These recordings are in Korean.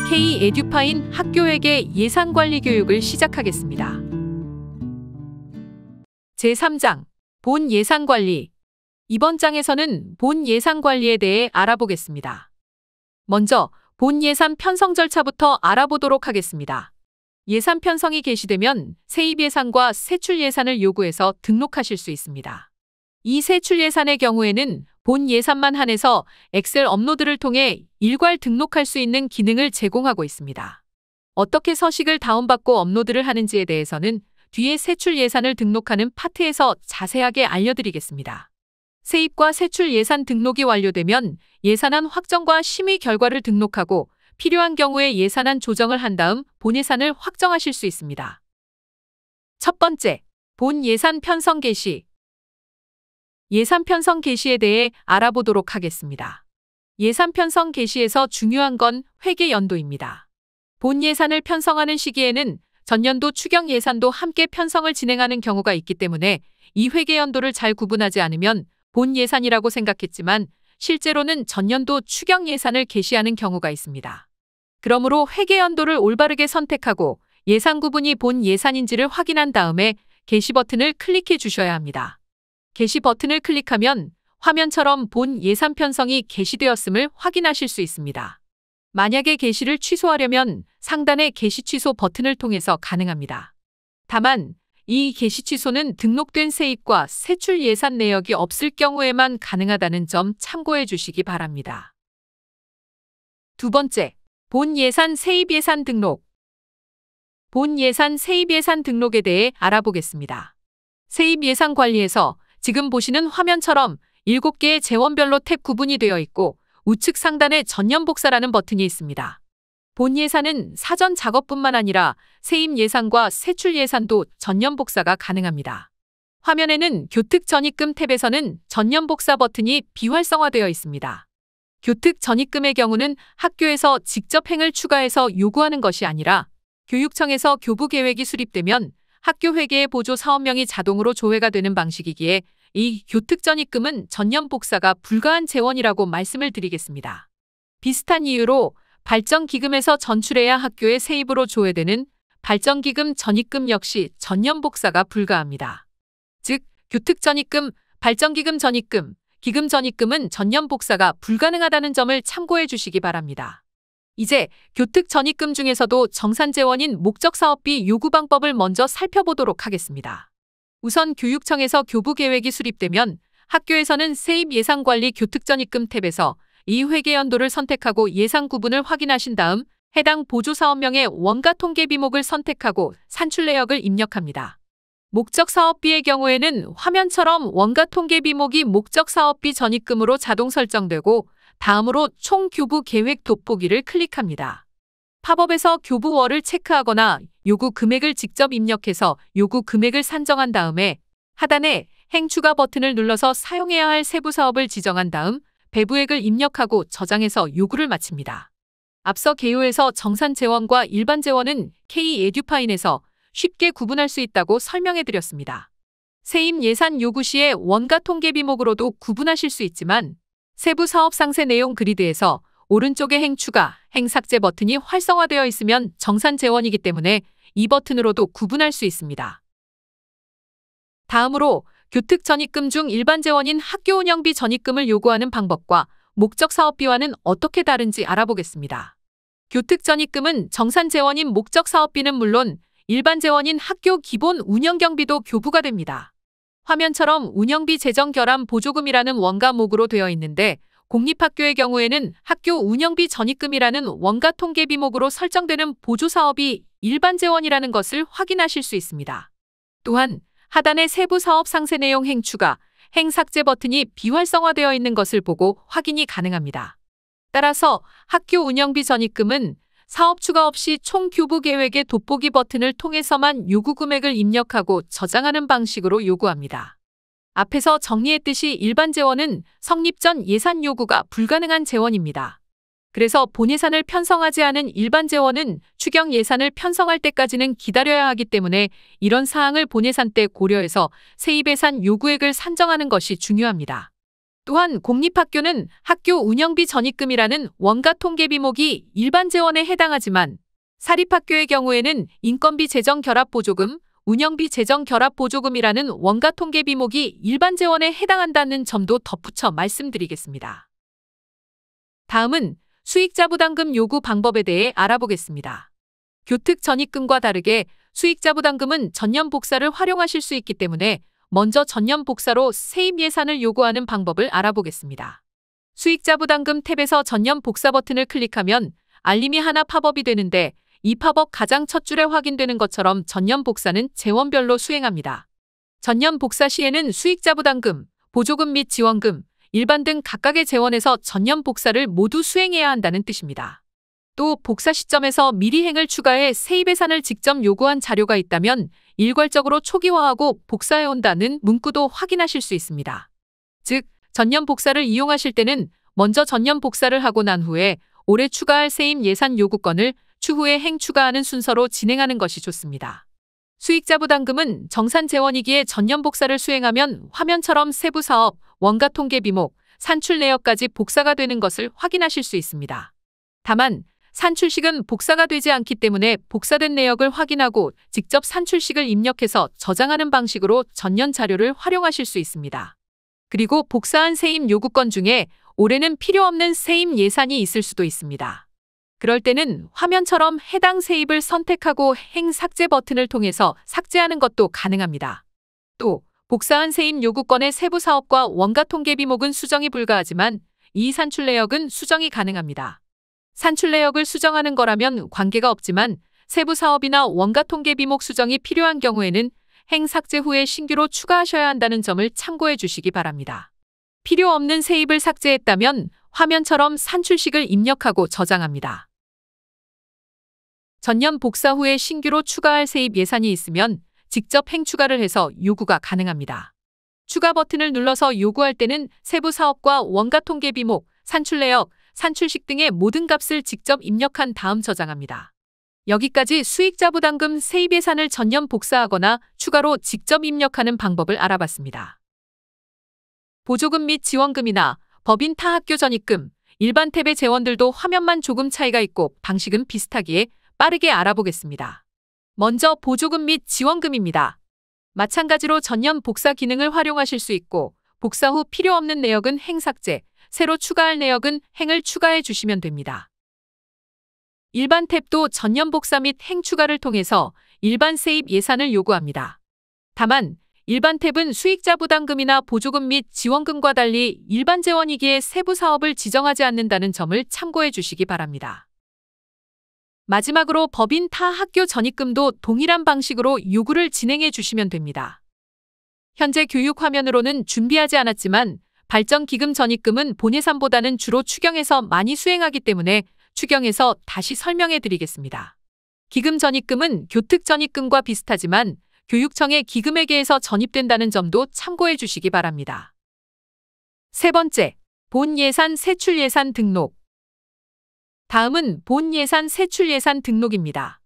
K-에듀파인 학교회계 예산관리 교육을 시작하겠습니다. 제3장 본 예산관리. 이번 장에서는 본 예산관리에 대해 알아보겠습니다. 먼저 본 예산 편성 절차부터 알아보도록 하겠습니다. 예산 편성이 개시되면 세입 예산과 세출 예산을 요구해서 등록하실 수 있습니다. 이 세출 예산의 경우에는 본 예산만 한해서 엑셀 업로드를 통해 일괄 등록할 수 있는 기능을 제공하고 있습니다. 어떻게 서식을 다운받고 업로드를 하는지에 대해서는 뒤에 세출 예산을 등록하는 파트에서 자세하게 알려드리겠습니다. 세입과 세출 예산 등록이 완료되면 예산안 확정과 심의 결과를 등록하고 필요한 경우에 예산안 조정을 한 다음 본 예산을 확정하실 수 있습니다. 첫 번째, 본 예산 편성 개시. 예산 편성 개시에 대해 알아보도록 하겠습니다. 예산 편성 개시에서 중요한 건 회계 연도입니다. 본 예산을 편성하는 시기에는 전년도 추경 예산도 함께 편성을 진행하는 경우가 있기 때문에 이 회계 연도를 잘 구분하지 않으면 본 예산이라고 생각했지만 실제로는 전년도 추경 예산을 개시하는 경우가 있습니다. 그러므로 회계 연도를 올바르게 선택하고 예산 구분이 본 예산인지를 확인한 다음에 개시 버튼을 클릭해 주셔야 합니다. 개시 버튼을 클릭하면 화면처럼 본 예산 편성이 개시되었음을 확인하실 수 있습니다. 만약에 개시를 취소하려면 상단의 개시 취소 버튼을 통해서 가능합니다. 다만 이 개시 취소는 등록된 세입과 세출 예산 내역이 없을 경우에만 가능하다는 점 참고해 주시기 바랍니다. 두 번째, 본 예산 세입 예산 등록. 본 예산 세입 예산 등록에 대해 알아보겠습니다. 세입 예산 관리에서 지금 보시는 화면처럼 7개의 재원별로 탭 구분이 되어 있고 우측 상단에 전년복사라는 버튼이 있습니다. 본 예산은 사전 작업뿐만 아니라 세입 예산과 세출 예산도 전년복사가 가능합니다. 화면에는 교특 전입금 탭에서는 전년복사 버튼이 비활성화되어 있습니다. 교특 전입금의 경우는 학교에서 직접 행을 추가해서 요구하는 것이 아니라 교육청에서 교부 계획이 수립되면 학교 회계의 보조 사업명이 자동으로 조회가 되는 방식이기에 이 교특 전입금은 전년 복사가 불가한 재원이라고 말씀을 드리겠습니다. 비슷한 이유로 발전기금에서 전출해야 학교의 세입으로 조회되는 발전기금 전입금 역시 전년 복사가 불가합니다. 즉, 교특 전입금, 발전기금 전입금, 기금 전입금은 전년 복사가 불가능하다는 점을 참고해 주시기 바랍니다. 이제 교특 전입금 중에서도 정산재원인 목적사업비 요구방법을 먼저 살펴보도록 하겠습니다. 우선 교육청에서 교부계획이 수립되면 학교에서는 세입 예산관리 교특 전입금 탭에서 이 회계연도를 선택하고 예산 구분을 확인하신 다음 해당 보조사업명의 원가 통계비목을 선택하고 산출 내역을 입력합니다. 목적사업비의 경우에는 화면처럼 원가 통계비목이 목적사업비 전입금으로 자동 설정되고 다음으로 총 교부 계획 돋보기를 클릭합니다. 팝업에서 교부월을 체크하거나 요구 금액을 직접 입력해서 요구 금액을 산정한 다음에 하단에 행 추가 버튼을 눌러서 사용해야 할 세부 사업을 지정한 다음 배부액을 입력하고 저장해서 요구를 마칩니다. 앞서 개요에서 정산 재원과 일반 재원은 K-에듀파인에서 쉽게 구분할 수 있다고 설명해 드렸습니다. 세입 예산 요구 시에 원가 통계비목으로도 구분하실 수 있지만 세부 사업 상세 내용 그리드에서 오른쪽에 행 추가, 행 삭제 버튼이 활성화되어 있으면 정산 재원이기 때문에 이 버튼으로도 구분할 수 있습니다. 다음으로 교특 전입금 중 일반 재원인 학교 운영비 전입금을 요구하는 방법과 목적 사업비와는 어떻게 다른지 알아보겠습니다. 교특 전입금은 정산 재원인 목적 사업비는 물론 일반 재원인 학교 기본 운영 경비도 교부가 됩니다. 화면처럼 운영비 재정 결함 보조금이라는 원가목으로 되어 있는데 공립학교의 경우에는 학교 운영비 전입금이라는 원가 통계비목으로 설정되는 보조사업이 일반 재원이라는 것을 확인하실 수 있습니다. 또한 하단의 세부 사업 상세 내용 행 추가, 행 삭제 버튼이 비활성화되어 있는 것을 보고 확인이 가능합니다. 따라서 학교 운영비 전입금은 사업 추가 없이 총 교부 계획의 돋보기 버튼을 통해서만 요구 금액을 입력하고 저장하는 방식으로 요구합니다. 앞에서 정리했듯이 일반 재원은 성립 전 예산 요구가 불가능한 재원입니다. 그래서 본 예산을 편성하지 않은 일반 재원은 추경 예산을 편성할 때까지는 기다려야 하기 때문에 이런 사항을 본 예산 때 고려해서 세입 예산 요구액을 산정하는 것이 중요합니다. 또한 공립학교는 학교 운영비 전입금이라는 원가 통계비목이 일반 재원에 해당하지만 사립학교의 경우에는 인건비 재정 결합 보조금, 운영비 재정 결합 보조금이라는 원가 통계비목이 일반 재원에 해당한다는 점도 덧붙여 말씀드리겠습니다. 다음은 수익자 부담금 요구 방법에 대해 알아보겠습니다. 교특 전입금과 다르게 수익자 부담금은 전년 복사를 활용하실 수 있기 때문에 먼저 전년 복사로 세입 예산을 요구하는 방법을 알아보겠습니다. 수익자 부담금 탭에서 전년 복사 버튼을 클릭하면 알림이 하나 팝업이 되는데 이 팝업 가장 첫 줄에 확인되는 것처럼 전년 복사는 재원별로 수행합니다. 전년 복사 시에는 수익자 부담금, 보조금 및 지원금, 일반 등 각각의 재원에서 전년 복사를 모두 수행해야 한다는 뜻입니다. 또 복사 시점에서 미리 행을 추가해 세입 예산을 직접 요구한 자료가 있다면 일괄적으로 초기화하고 복사해온다는 문구도 확인하실 수 있습니다. 즉, 전년 복사를 이용하실 때는 먼저 전년 복사를 하고 난 후에 올해 추가할 세입 예산 요구건을 추후에 행 추가하는 순서로 진행하는 것이 좋습니다. 수익자 부담금은 정산 재원이기에 전년 복사를 수행하면 화면처럼 세부 사업, 원가 통계 비목, 산출 내역까지 복사가 되는 것을 확인하실 수 있습니다. 다만 산출식은 복사가 되지 않기 때문에 복사된 내역을 확인하고 직접 산출식을 입력해서 저장하는 방식으로 전년 자료를 활용하실 수 있습니다. 그리고 복사한 세입 요구건 중에 올해는 필요 없는 세입 예산이 있을 수도 있습니다. 그럴 때는 화면처럼 해당 세입을 선택하고 행 삭제 버튼을 통해서 삭제하는 것도 가능합니다. 또 복사한 세입 요구건의 세부 사업과 원가 통계 비목은 수정이 불가하지만 이 산출 내역은 수정이 가능합니다. 산출 내역을 수정하는 거라면 관계가 없지만 세부 사업이나 원가 통계 비목 수정이 필요한 경우에는 행 삭제 후에 신규로 추가하셔야 한다는 점을 참고해 주시기 바랍니다. 필요 없는 세입을 삭제했다면 화면처럼 산출식을 입력하고 저장합니다. 전년 복사 후에 신규로 추가할 세입 예산이 있으면 직접 행 추가를 해서 요구가 가능합니다. 추가 버튼을 눌러서 요구할 때는 세부 사업과 원가 통계 비목, 산출 내역, 산출식 등의 모든 값을 직접 입력한 다음 저장합니다. 여기까지 수익자 부담금 세입 예산을 전년 복사하거나 추가로 직접 입력하는 방법을 알아봤습니다. 보조금 및 지원금이나 법인 타 학교 전입금, 일반 탭의 재원들도 화면만 조금 차이가 있고 방식은 비슷하기에 빠르게 알아보겠습니다. 먼저 보조금 및 지원금입니다. 마찬가지로 전년 복사 기능을 활용하실 수 있고 복사 후 필요 없는 내역은 행 삭제, 새로 추가할 내역은 행을 추가해 주시면 됩니다. 일반 탭도 전년 복사 및 행 추가를 통해서 일반 세입 예산을 요구합니다. 다만 일반 탭은 수익자 부담금이나 보조금 및 지원금과 달리 일반 재원이기에 세부 사업을 지정하지 않는다는 점을 참고해 주시기 바랍니다. 마지막으로 법인 타 학교 전입금도 동일한 방식으로 요구를 진행해 주시면 됩니다. 현재 교육 화면으로는 준비하지 않았지만 발전기금 전입금은 본예산보다는 주로 추경에서 많이 수행하기 때문에 추경에서 다시 설명해 드리겠습니다. 기금 전입금은 교특 전입금과 비슷하지만 교육청의 기금회계에서 전입된다는 점도 참고해 주시기 바랍니다. 세 번째, 본예산 세출예산 등록. 다음은 본예산 세출예산 등록입니다.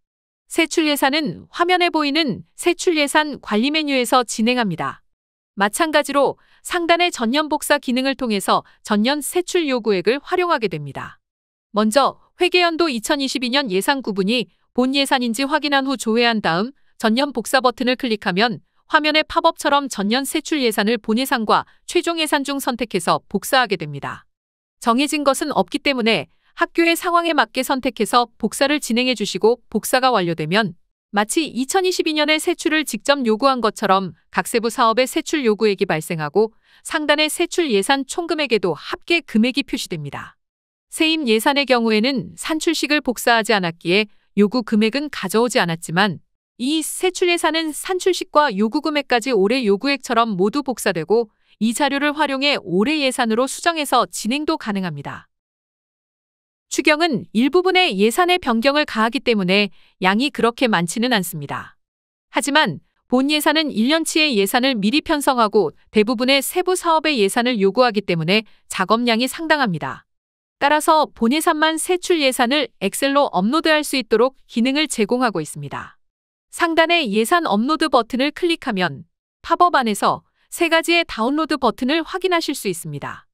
세출예산은 화면에 보이는 세출예산 관리 메뉴에서 진행합니다. 마찬가지로 상단의 전년 복사 기능을 통해서 전년 세출 요구액을 활용하게 됩니다. 먼저 회계연도 2022년 예산 구분이 본예산인지 확인한 후 조회한 다음 전년 복사 버튼을 클릭하면 화면의 팝업처럼 전년 세출 예산을 본예산과 최종 예산 중 선택해서 복사하게 됩니다. 정해진 것은 없기 때문에 학교의 상황에 맞게 선택해서 복사를 진행해 주시고 복사가 완료되면 마치 2022년의 세출을 직접 요구한 것처럼 각 세부 사업의 세출 요구액이 발생하고 상단의 세출 예산 총금액에도 합계 금액이 표시됩니다. 세입 예산의 경우에는 산출식을 복사하지 않았기에 요구 금액은 가져오지 않았지만 이 세출 예산은 산출식과 요구 금액까지 올해 요구액처럼 모두 복사되고 이 자료를 활용해 올해 예산으로 수정해서 진행도 가능합니다. 추경은 일부분의 예산의 변경을 가하기 때문에 양이 그렇게 많지는 않습니다. 하지만 본 예산은 1년치의 예산을 미리 편성하고 대부분의 세부 사업의 예산을 요구하기 때문에 작업량이 상당합니다. 따라서 본 예산만 세출 예산을 엑셀로 업로드할 수 있도록 기능을 제공하고 있습니다. 상단의 예산 업로드 버튼을 클릭하면 팝업 안에서 세 가지의 다운로드 버튼을 확인하실 수 있습니다.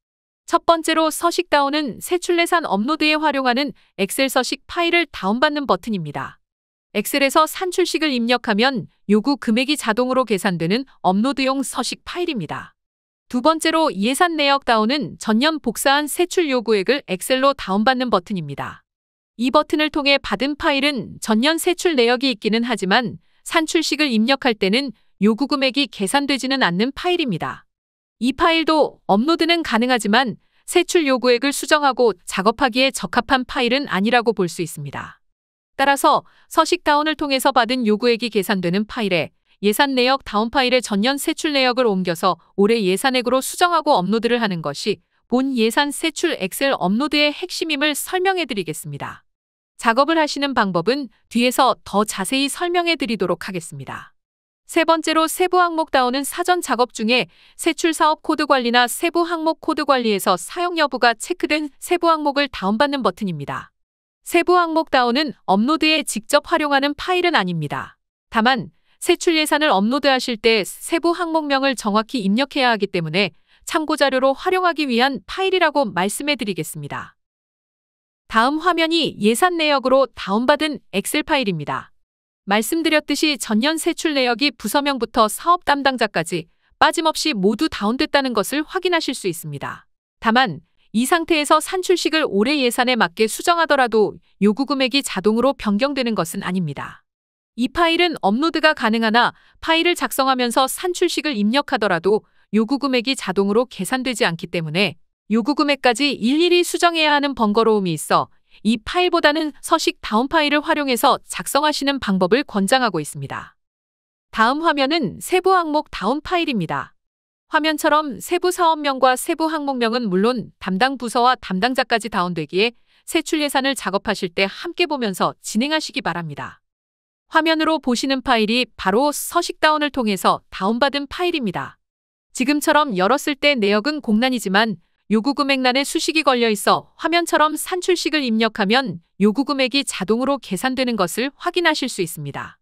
첫 번째로 서식다운은 세출예산 업로드에 활용하는 엑셀 서식 파일을 다운받는 버튼입니다. 엑셀에서 산출식을 입력하면 요구 금액이 자동으로 계산되는 업로드용 서식 파일입니다. 두 번째로 예산 내역 다운은 전년 복사한 세출 요구액을 엑셀로 다운받는 버튼입니다. 이 버튼을 통해 받은 파일은 전년 세출 내역이 있기는 하지만 산출식을 입력할 때는 요구 금액이 계산되지는 않는 파일입니다. 이 파일도 업로드는 가능하지만 세출 요구액을 수정하고 작업하기에 적합한 파일은 아니라고 볼 수 있습니다. 따라서 서식 다운을 통해서 받은 요구액이 계산되는 파일에 예산 내역 다운 파일의 전년 세출 내역을 옮겨서 올해 예산액으로 수정하고 업로드를 하는 것이 본 예산 세출 엑셀 업로드의 핵심임을 설명해 드리겠습니다. 작업을 하시는 방법은 뒤에서 더 자세히 설명해 드리도록 하겠습니다. 세 번째로 세부 항목 다운은 사전 작업 중에 세출 사업 코드 관리나 세부 항목 코드 관리에서 사용 여부가 체크된 세부 항목을 다운받는 버튼입니다. 세부 항목 다운은 업로드에 직접 활용하는 파일은 아닙니다. 다만 세출 예산을 업로드하실 때 세부 항목명을 정확히 입력해야 하기 때문에 참고자료로 활용하기 위한 파일이라고 말씀해 드리겠습니다. 다음 화면이 예산 내역으로 다운받은 엑셀 파일입니다. 말씀드렸듯이 전년 세출 내역이 부서명부터 사업 담당자까지 빠짐없이 모두 다운됐다는 것을 확인하실 수 있습니다. 다만 이 상태에서 산출식을 올해 예산에 맞게 수정하더라도 요구 금액이 자동으로 변경되는 것은 아닙니다. 이 파일은 업로드가 가능하나 파일을 작성하면서 산출식을 입력하더라도 요구 금액이 자동으로 계산되지 않기 때문에 요구 금액까지 일일이 수정해야 하는 번거로움이 있어 이 파일보다는 서식 다운 파일을 활용해서 작성하시는 방법을 권장하고 있습니다. 다음 화면은 세부 항목 다운 파일입니다. 화면처럼 세부 사업명과 세부 항목명은 물론 담당 부서와 담당자까지 다운되기에 세출 예산을 작업하실 때 함께 보면서 진행하시기 바랍니다. 화면으로 보시는 파일이 바로 서식 다운을 통해서 다운받은 파일입니다. 지금처럼 열었을 때 내역은 공란이지만 요구 금액란에 수식이 걸려 있어 화면처럼 산출식을 입력하면 요구 금액이 자동으로 계산되는 것을 확인하실 수 있습니다.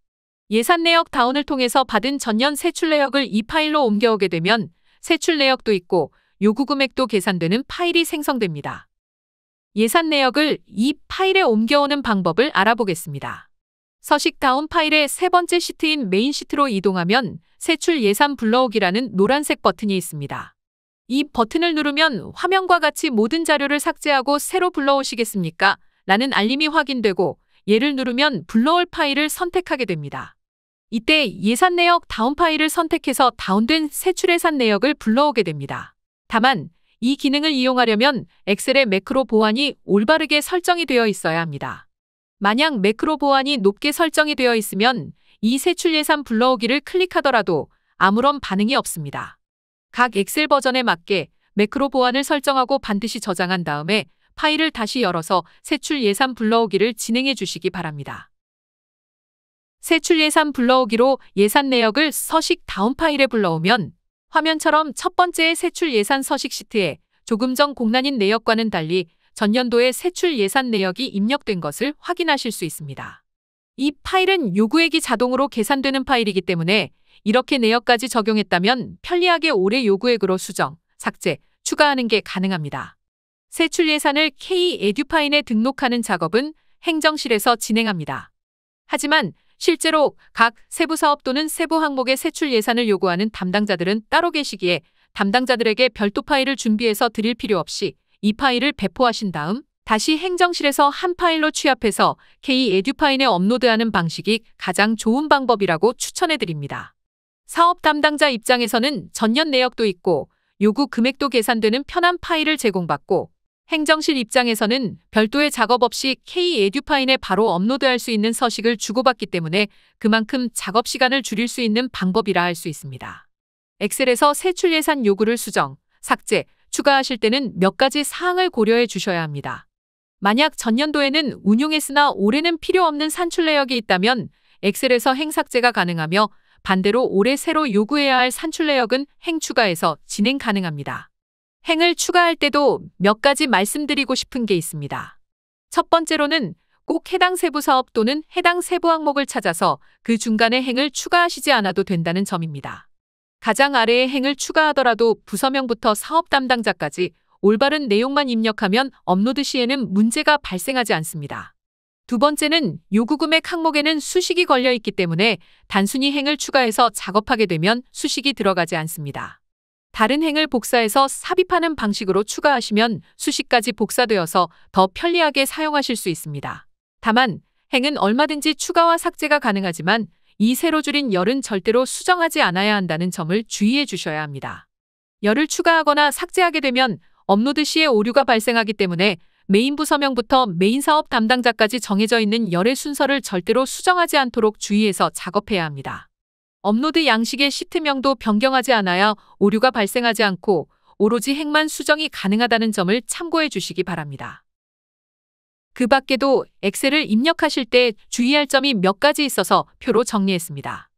예산 내역 다운을 통해서 받은 전년 세출 내역을 이 파일로 옮겨오게 되면 세출 내역도 있고 요구 금액도 계산되는 파일이 생성됩니다. 예산 내역을 이 파일에 옮겨오는 방법을 알아보겠습니다. 서식 다운 파일의 세 번째 시트인 메인 시트로 이동하면 세출 예산 불러오기라는 노란색 버튼이 있습니다. 이 버튼을 누르면 화면과 같이 모든 자료를 삭제하고 새로 불러오시겠습니까? 라는 알림이 확인되고 얘를 누르면 불러올 파일을 선택하게 됩니다. 이때 예산 내역 다운 파일을 선택해서 다운된 세출 예산 내역을 불러오게 됩니다. 다만 이 기능을 이용하려면 엑셀의 매크로 보안이 올바르게 설정이 되어 있어야 합니다. 만약 매크로 보안이 높게 설정이 되어 있으면 이 세출 예산 불러오기를 클릭하더라도 아무런 반응이 없습니다. 각 엑셀 버전에 맞게 매크로 보안을 설정하고 반드시 저장한 다음에 파일을 다시 열어서 세출 예산 불러오기를 진행해 주시기 바랍니다. 세출 예산 불러오기로 예산 내역을 서식 다운 파일에 불러오면 화면처럼 첫 번째 세출 예산 서식 시트에 조금 전 공란인 내역과는 달리 전년도의 세출 예산 내역이 입력된 것을 확인하실 수 있습니다. 이 파일은 요구액이 자동으로 계산되는 파일이기 때문에 이렇게 내역까지 적용했다면 편리하게 올해 요구액으로 수정, 삭제, 추가하는 게 가능합니다. 세출 예산을 K-에듀파인에 등록하는 작업은 행정실에서 진행합니다. 하지만 실제로 각 세부 사업 또는 세부 항목의 세출 예산을 요구하는 담당자들은 따로 계시기에 담당자들에게 별도 파일을 준비해서 드릴 필요 없이 이 파일을 배포하신 다음 다시 행정실에서 한 파일로 취합해서 K-에듀파인에 업로드하는 방식이 가장 좋은 방법이라고 추천해 드립니다. 사업 담당자 입장에서는 전년 내역도 있고 요구 금액도 계산되는 편한 파일을 제공받고 행정실 입장에서는 별도의 작업 없이 K-에듀파인에 바로 업로드할 수 있는 서식을 주고받기 때문에 그만큼 작업 시간을 줄일 수 있는 방법이라 할 수 있습니다. 엑셀에서 세출 예산 요구를 수정, 삭제, 추가하실 때는 몇 가지 사항을 고려해 주셔야 합니다. 만약 전년도에는 운용했으나 올해는 필요 없는 산출 내역이 있다면 엑셀에서 행 삭제가 가능하며 반대로 올해 새로 요구해야 할 산출 내역은 행 추가해서 진행 가능합니다. 행을 추가할 때도 몇 가지 말씀드리고 싶은 게 있습니다. 첫 번째로는 꼭 해당 세부 사업 또는 해당 세부 항목을 찾아서 그 중간에 행을 추가하시지 않아도 된다는 점입니다. 가장 아래에 행을 추가하더라도 부서명부터 사업 담당자까지 올바른 내용만 입력하면 업로드 시에는 문제가 발생하지 않습니다. 두 번째는 요구 금액 항목에는 수식이 걸려 있기 때문에 단순히 행을 추가해서 작업하게 되면 수식이 들어가지 않습니다. 다른 행을 복사해서 삽입하는 방식으로 추가하시면 수식까지 복사되어서 더 편리하게 사용하실 수 있습니다. 다만 행은 얼마든지 추가와 삭제가 가능하지만 이 새로 줄인 열은 절대로 수정하지 않아야 한다는 점을 주의해 주셔야 합니다. 열을 추가하거나 삭제하게 되면 업로드 시에 오류가 발생하기 때문에 메인 부서명부터 메인 사업 담당자까지 정해져 있는 열의 순서를 절대로 수정하지 않도록 주의해서 작업해야 합니다. 업로드 양식의 시트명도 변경하지 않아야 오류가 발생하지 않고 오로지 행만 수정이 가능하다는 점을 참고해 주시기 바랍니다. 그 밖에도 엑셀을 입력하실 때 주의할 점이 몇 가지 있어서 표로 정리했습니다.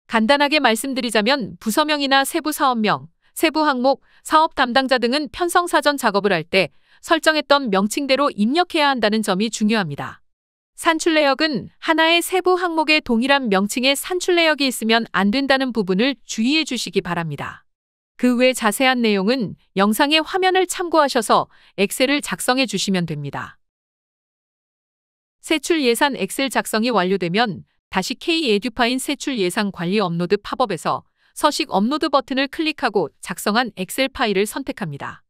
간단하게 말씀드리자면 부서명이나 세부 사업명, 세부 항목, 사업 담당자 등은 편성 사전 작업을 할 때 설정했던 명칭대로 입력해야 한다는 점이 중요합니다. 산출 내역은 하나의 세부 항목에 동일한 명칭의 산출 내역이 있으면 안 된다는 부분을 주의해 주시기 바랍니다. 그 외 자세한 내용은 영상의 화면을 참고하셔서 엑셀을 작성해 주시면 됩니다. 세출 예산 엑셀 작성이 완료되면 다시 K-에듀파인 세출 예산 관리 업로드 팝업에서 서식 업로드 버튼을 클릭하고 작성한 엑셀 파일을 선택합니다.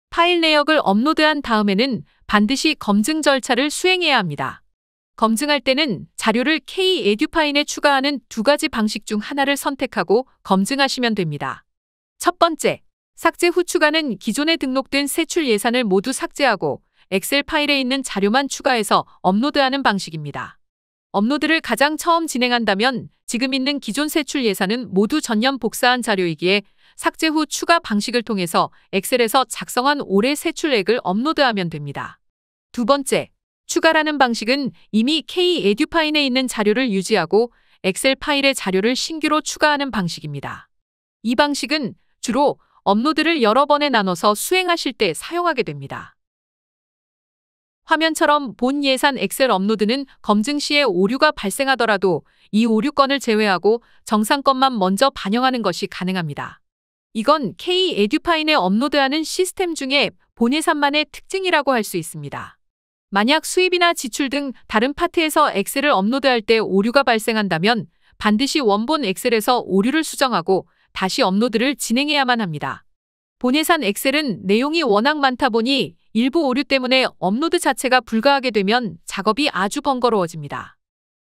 파일 내역을 업로드한 다음에는 반드시 검증 절차를 수행해야 합니다. 검증할 때는 자료를 K-에듀파인에 추가하는 두 가지 방식 중 하나를 선택하고 검증하시면 됩니다. 첫 번째, 삭제 후 추가는 기존에 등록된 세출 예산을 모두 삭제하고 엑셀 파일에 있는 자료만 추가해서 업로드하는 방식입니다. 업로드를 가장 처음 진행한다면 지금 있는 기존 세출 예산은 모두 전년 복사한 자료이기에 삭제 후 추가 방식을 통해서 엑셀에서 작성한 올해 세출액을 업로드하면 됩니다. 두 번째, 추가라는 방식은 이미 K-에듀파인에 있는 자료를 유지하고 엑셀 파일의 자료를 신규로 추가하는 방식입니다. 이 방식은 주로 업로드를 여러 번에 나눠서 수행하실 때 사용하게 됩니다. 화면처럼 본 예산 엑셀 업로드는 검증 시에 오류가 발생하더라도 이 오류 건을 제외하고 정상 건만 먼저 반영하는 것이 가능합니다. 이건 K-에듀파인에 업로드하는 시스템 중에 본 예산만의 특징이라고 할 수 있습니다. 만약 수입이나 지출 등 다른 파트에서 엑셀을 업로드할 때 오류가 발생한다면 반드시 원본 엑셀에서 오류를 수정하고 다시 업로드를 진행해야만 합니다. 본 예산 엑셀은 내용이 워낙 많다 보니 일부 오류 때문에 업로드 자체가 불가하게 되면 작업이 아주 번거로워집니다.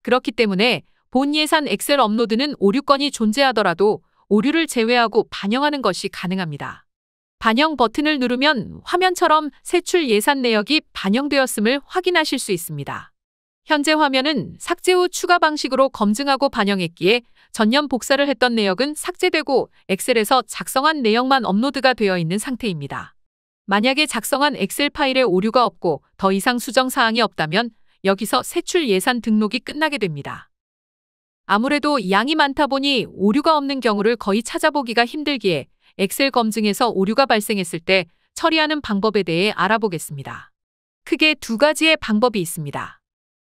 그렇기 때문에 본 예산 엑셀 업로드는 오류 건이 존재하더라도 오류를 제외하고 반영하는 것이 가능합니다. 반영 버튼을 누르면 화면처럼 세출 예산 내역이 반영되었음을 확인하실 수 있습니다. 현재 화면은 삭제 후 추가 방식으로 검증하고 반영했기에 전년 복사를 했던 내역은 삭제되고 엑셀에서 작성한 내역만 업로드가 되어 있는 상태입니다. 만약에 작성한 엑셀 파일에 오류가 없고 더 이상 수정 사항이 없다면 여기서 세출 예산 등록이 끝나게 됩니다. 아무래도 양이 많다 보니 오류가 없는 경우를 거의 찾아보기가 힘들기에 엑셀 검증에서 오류가 발생했을 때 처리하는 방법에 대해 알아보겠습니다. 크게 두 가지의 방법이 있습니다.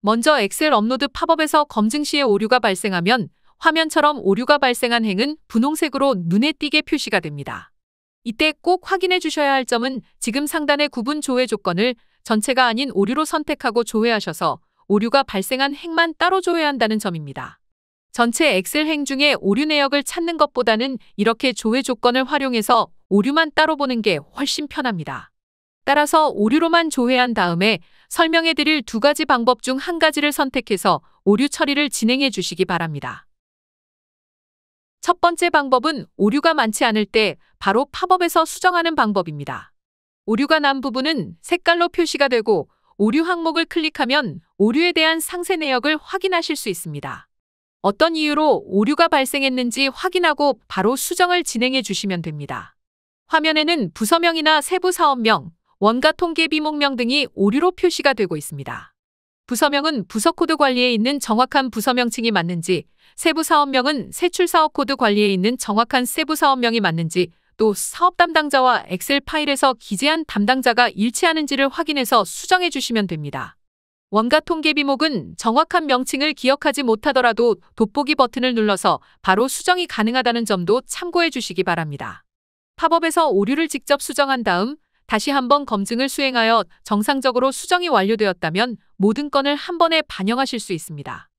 먼저 엑셀 업로드 팝업에서 검증 시에 오류가 발생하면 화면처럼 오류가 발생한 행은 분홍색으로 눈에 띄게 표시가 됩니다. 이때 꼭 확인해 주셔야 할 점은 지금 상단의 구분 조회 조건을 전체가 아닌 오류로 선택하고 조회하셔서 오류가 발생한 행만 따로 조회한다는 점입니다. 전체 엑셀 행 중에 오류 내역을 찾는 것보다는 이렇게 조회 조건을 활용해서 오류만 따로 보는 게 훨씬 편합니다. 따라서 오류로만 조회한 다음에 설명해 드릴 두 가지 방법 중 한 가지를 선택해서 오류 처리를 진행해 주시기 바랍니다. 첫 번째 방법은 오류가 많지 않을 때 바로 팝업에서 수정하는 방법입니다. 오류가 난 부분은 색깔로 표시가 되고 오류 항목을 클릭하면 오류에 대한 상세 내역을 확인하실 수 있습니다. 어떤 이유로 오류가 발생했는지 확인하고 바로 수정을 진행해 주시면 됩니다. 화면에는 부서명이나 세부 사업명, 원가 통계 비목명 등이 오류로 표시가 되고 있습니다. 부서명은 부서 코드 관리에 있는 정확한 부서 명칭이 맞는지, 세부 사업명은 세출 사업 코드 관리에 있는 정확한 세부 사업명이 맞는지, 또 사업 담당자와 엑셀 파일에서 기재한 담당자가 일치하는지를 확인해서 수정해 주시면 됩니다. 원가 통계 비목은 정확한 명칭을 기억하지 못하더라도 돋보기 버튼을 눌러서 바로 수정이 가능하다는 점도 참고해 주시기 바랍니다. 팝업에서 오류를 직접 수정한 다음 다시 한번 검증을 수행하여 정상적으로 수정이 완료되었다면 모든 건을 한 번에 반영하실 수 있습니다.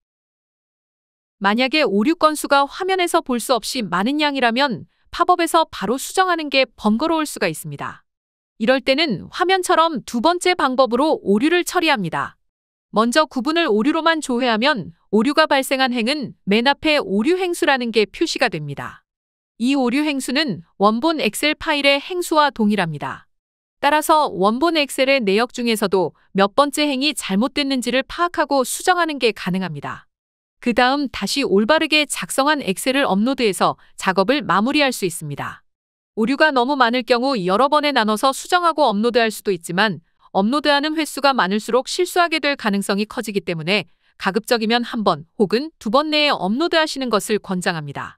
만약에 오류 건수가 화면에서 볼 수 없이 많은 양이라면 팝업에서 바로 수정하는 게 번거로울 수가 있습니다. 이럴 때는 화면처럼 두 번째 방법으로 오류를 처리합니다. 먼저 구분을 오류로만 조회하면 오류가 발생한 행은 맨 앞에 오류 행수라는 게 표시가 됩니다. 이 오류 행수는 원본 엑셀 파일의 행수와 동일합니다. 따라서 원본 엑셀의 내역 중에서도 몇 번째 행이 잘못됐는지를 파악하고 수정하는 게 가능합니다. 그 다음 다시 올바르게 작성한 엑셀을 업로드해서 작업을 마무리할 수 있습니다. 오류가 너무 많을 경우 여러 번에 나눠서 수정하고 업로드할 수도 있지만 업로드하는 횟수가 많을수록 실수하게 될 가능성이 커지기 때문에 가급적이면 한 번 혹은 두 번 내에 업로드하시는 것을 권장합니다.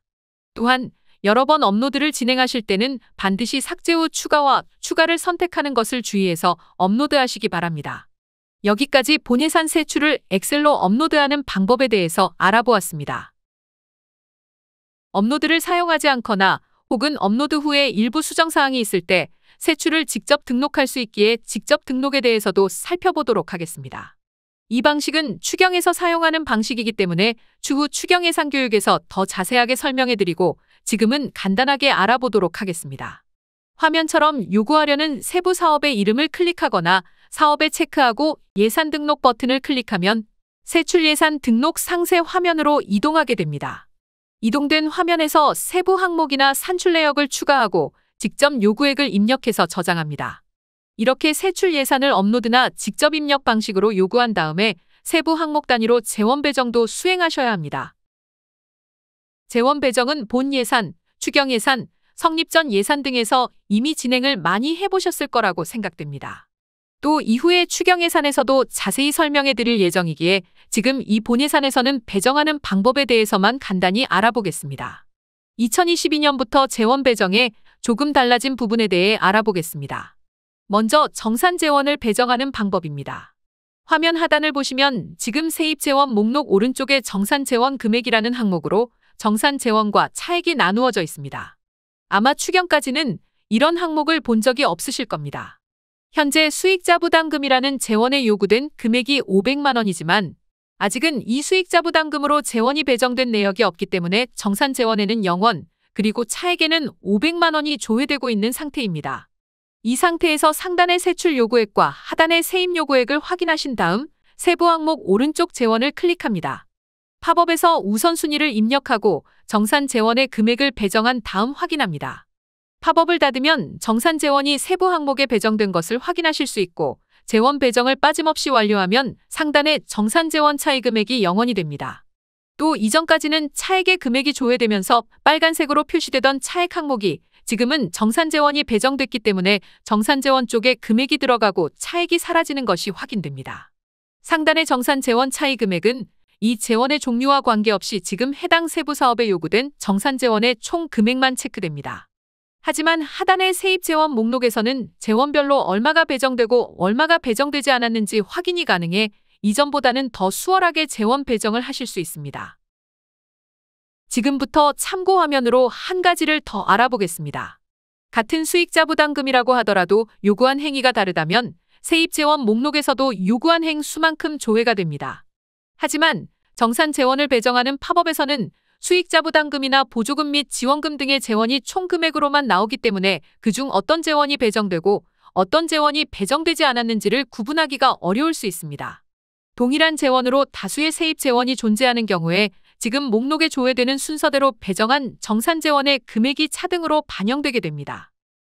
또한 여러 번 업로드를 진행하실 때는 반드시 삭제 후 추가와 추가를 선택하는 것을 주의해서 업로드하시기 바랍니다. 여기까지 본예산 세출을 엑셀로 업로드하는 방법에 대해서 알아보았습니다. 업로드를 사용하지 않거나 혹은 업로드 후에 일부 수정사항이 있을 때 세출을 직접 등록할 수 있기에 직접 등록에 대해서도 살펴보도록 하겠습니다. 이 방식은 추경에서 사용하는 방식이기 때문에 추후 추경예산 교육에서 더 자세하게 설명해드리고 지금은 간단하게 알아보도록 하겠습니다. 화면처럼 요구하려는 세부 사업의 이름을 클릭하거나 사업에 체크하고 예산 등록 버튼을 클릭하면 세출 예산 등록 상세 화면으로 이동하게 됩니다. 이동된 화면에서 세부 항목이나 산출 내역을 추가하고 직접 요구액을 입력해서 저장합니다. 이렇게 세출 예산을 업로드나 직접 입력 방식으로 요구한 다음에 세부 항목 단위로 재원 배정도 수행하셔야 합니다. 재원 배정은 본 예산, 추경 예산, 성립 전 예산 등에서 이미 진행을 많이 해보셨을 거라고 생각됩니다. 또 이후에 추경 예산에서도 자세히 설명해 드릴 예정이기에 지금 이 본 예산에서는 배정하는 방법에 대해서만 간단히 알아보겠습니다. 2022년부터 재원 배정에 조금 달라진 부분에 대해 알아보겠습니다. 먼저 정산 재원을 배정하는 방법입니다. 화면 하단을 보시면 지금 세입 재원 목록 오른쪽에 정산 재원 금액이라는 항목으로 정산 재원과 차액이 나누어져 있습니다. 아마 추경까지는 이런 항목을 본 적이 없으실 겁니다. 현재 수익자 부담금이라는 재원에 요구된 금액이 500만 원이지만 아직은 이 수익자 부담금으로 재원이 배정된 내역이 없기 때문에 정산 재원에는 0원, 그리고 차액에는 500만 원이 조회되고 있는 상태입니다. 이 상태에서 상단의 세출 요구액과 하단의 세입 요구액을 확인하신 다음 세부 항목 오른쪽 재원을 클릭합니다. 팝업에서 우선순위를 입력하고 정산 재원의 금액을 배정한 다음 확인합니다. 팝업을 닫으면 정산 재원이 세부 항목에 배정된 것을 확인하실 수 있고 재원 배정을 빠짐없이 완료하면 상단에 정산 재원 차이 금액이 0원이 됩니다. 또 이전까지는 차액의 금액이 조회되면서 빨간색으로 표시되던 차액 항목이 지금은 정산 재원이 배정됐기 때문에 정산 재원 쪽에 금액이 들어가고 차액이 사라지는 것이 확인됩니다. 상단의 정산 재원 차이 금액은 이 재원의 종류와 관계없이 지금 해당 세부 사업에 요구된 정산 재원의 총 금액만 체크됩니다. 하지만 하단의 세입 재원 목록에서는 재원별로 얼마가 배정되고 얼마가 배정되지 않았는지 확인이 가능해 이전보다는 더 수월하게 재원 배정을 하실 수 있습니다. 지금부터 참고 화면으로 한 가지를 더 알아보겠습니다. 같은 수익자 부담금이라고 하더라도 요구한 행위가 다르다면 세입 재원 목록에서도 요구한 행 수만큼 조회가 됩니다. 하지만 정산 재원을 배정하는 팝업에서는 수익자 부담금이나 보조금 및 지원금 등의 재원이 총 금액으로만 나오기 때문에 그중 어떤 재원이 배정되고 어떤 재원이 배정되지 않았는지를 구분하기가 어려울 수 있습니다. 동일한 재원으로 다수의 세입 재원이 존재하는 경우에 지금 목록에 조회되는 순서대로 배정한 정산 재원의 금액이 차등으로 반영되게 됩니다.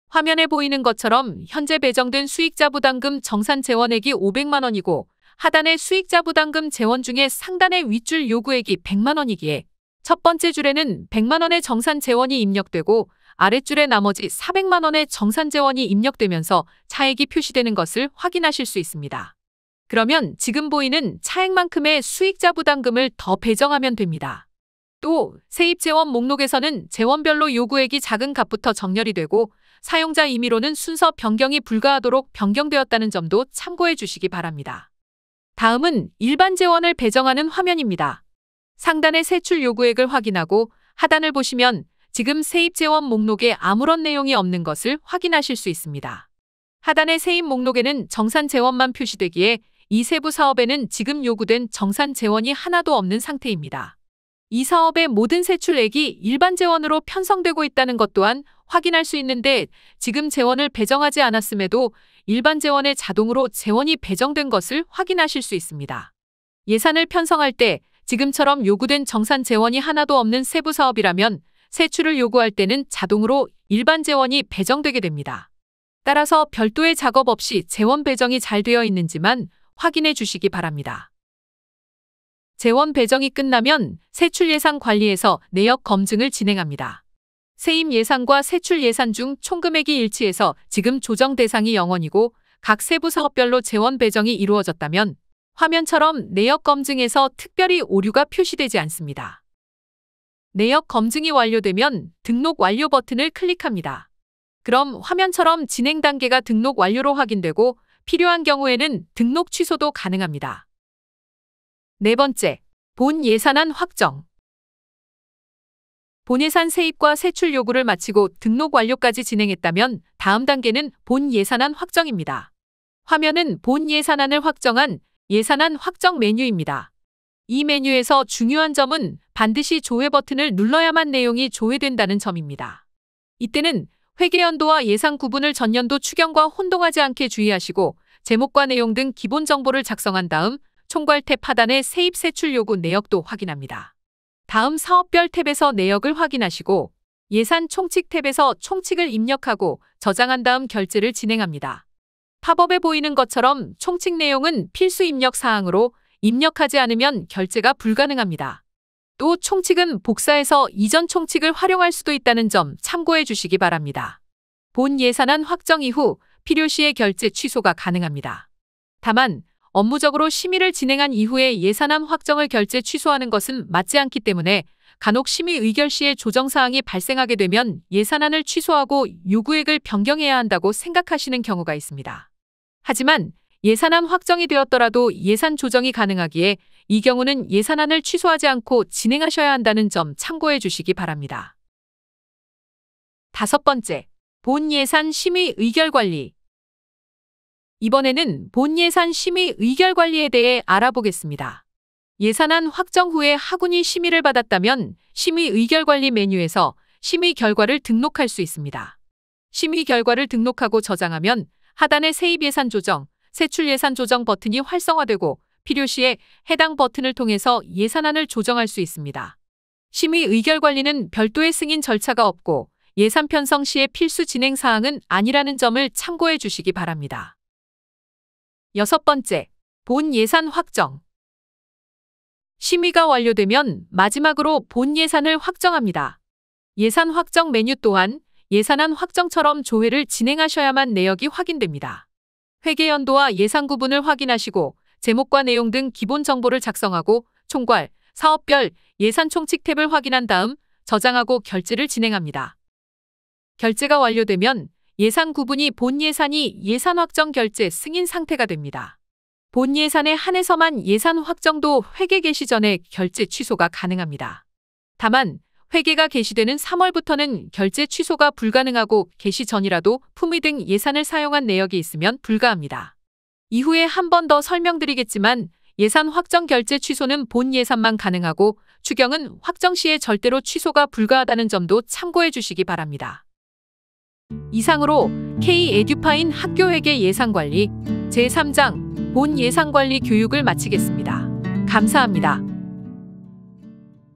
화면에 보이는 것처럼 현재 배정된 수익자 부담금 정산 재원액이 500만 원이고 하단의 수익자 부담금 재원 중에 상단의 윗줄 요구액이 100만 원이기에 첫 번째 줄에는 100만 원의 정산 재원이 입력되고 아랫줄에 나머지 400만 원의 정산 재원이 입력되면서 차액이 표시되는 것을 확인하실 수 있습니다. 그러면 지금 보이는 차액만큼의 수익자 부담금을 더 배정하면 됩니다. 또 세입 재원 목록에서는 재원별로 요구액이 작은 값부터 정렬이 되고 사용자 임의로는 순서 변경이 불가하도록 변경되었다는 점도 참고해 주시기 바랍니다. 다음은 일반 재원을 배정하는 화면입니다. 상단의 세출 요구액을 확인하고 하단을 보시면 지금 세입재원 목록에 아무런 내용이 없는 것을 확인하실 수 있습니다. 하단의 세입 목록에는 정산재원만 표시되기에 이 세부 사업에는 지금 요구된 정산재원이 하나도 없는 상태입니다. 이 사업의 모든 세출액이 일반 재원으로 편성되고 있다는 것 또한 확인할 수 있는데 지금 재원을 배정하지 않았음에도 일반 재원에 자동으로 재원이 배정된 것을 확인하실 수 있습니다. 예산을 편성할 때 지금처럼 요구된 정산 재원이 하나도 없는 세부 사업이라면 세출을 요구할 때는 자동으로 일반 재원이 배정되게 됩니다. 따라서 별도의 작업 없이 재원 배정이 잘 되어 있는지만 확인해 주시기 바랍니다. 재원 배정이 끝나면 세출 예산 관리에서 내역 검증을 진행합니다. 세입 예산과 세출 예산 중 총금액이 일치해서 지금 조정 대상이 0원이고 각 세부 사업별로 재원 배정이 이루어졌다면 화면처럼 내역 검증에서 특별히 오류가 표시되지 않습니다. 내역 검증이 완료되면 등록 완료 버튼을 클릭합니다. 그럼 화면처럼 진행 단계가 등록 완료로 확인되고 필요한 경우에는 등록 취소도 가능합니다. 네 번째, 본 예산안 확정. 본 예산 세입과 세출 요구를 마치고 등록 완료까지 진행했다면 다음 단계는 본 예산안 확정입니다. 화면은 본 예산안을 확정한 예산안 확정 메뉴입니다. 이 메뉴에서 중요한 점은 반드시 조회 버튼을 눌러야만 내용이 조회된다는 점입니다. 이때는 회계연도와 예산 구분을 전년도 추경과 혼동하지 않게 주의하시고 제목과 내용 등 기본 정보를 작성한 다음 총괄 탭 하단의 세입 세출 요구 내역도 확인합니다. 다음 사업별 탭에서 내역을 확인하시고 예산 총칙 탭에서 총칙을 입력하고 저장한 다음 결제를 진행합니다. 팝업에 보이는 것처럼 총칙 내용은 필수 입력 사항으로 입력하지 않으면 결제가 불가능합니다. 또 총칙은 복사해서 이전 총칙을 활용할 수도 있다는 점 참고해 주시기 바랍니다. 본 예산안 확정 이후 필요시에 결제 취소가 가능합니다. 다만 업무적으로 심의를 진행한 이후에 예산안 확정을 결제 취소하는 것은 맞지 않기 때문에 간혹 심의 의결 시에 조정사항이 발생하게 되면 예산안을 취소하고 요구액을 변경해야 한다고 생각하시는 경우가 있습니다. 하지만 예산안 확정이 되었더라도 예산 조정이 가능하기에 이 경우는 예산안을 취소하지 않고 진행하셔야 한다는 점 참고해 주시기 바랍니다. 다섯 번째, 본 예산 심의 의결 관리. 이번에는 본 예산 심의 의결 관리에 대해 알아보겠습니다. 예산안 확정 후에 하군이 심의를 받았다면 심의 의결 관리 메뉴에서 심의 결과를 등록할 수 있습니다. 심의 결과를 등록하고 저장하면 하단의 세입 예산 조정, 세출 예산 조정 버튼이 활성화되고 필요시에 해당 버튼을 통해서 예산안을 조정할 수 있습니다. 심의 의결 관리는 별도의 승인 절차가 없고 예산 편성 시의 필수 진행 사항은 아니라는 점을 참고해 주시기 바랍니다. 여섯 번째, 본 예산 확정. 심의가 완료되면 마지막으로 본 예산을 확정합니다. 예산 확정 메뉴 또한 예산안 확정처럼 조회를 진행하셔야만 내역이 확인됩니다. 회계연도와 예산 구분을 확인하시고 제목과 내용 등 기본 정보를 작성하고 총괄, 사업별, 예산 총칙 탭을 확인한 다음 저장하고 결제를 진행합니다. 결제가 완료되면 예산 구분이 본 예산이 예산 확정 결제 승인 상태가 됩니다. 본 예산에 한해서만 예산 확정도 회계 개시 전에 결제 취소가 가능합니다. 다만 회계가 개시되는 3월부터는 결제 취소가 불가능하고 개시 전이라도 품의 등 예산을 사용한 내역이 있으면 불가합니다. 이후에 한 번 더 설명드리겠지만 예산 확정 결제 취소는 본 예산만 가능하고 추경은 확정 시에 절대로 취소가 불가하다는 점도 참고해 주시기 바랍니다. 이상으로 K-에듀파인 학교회계 예산관리 제3장 본 예산관리 교육을 마치겠습니다. 감사합니다.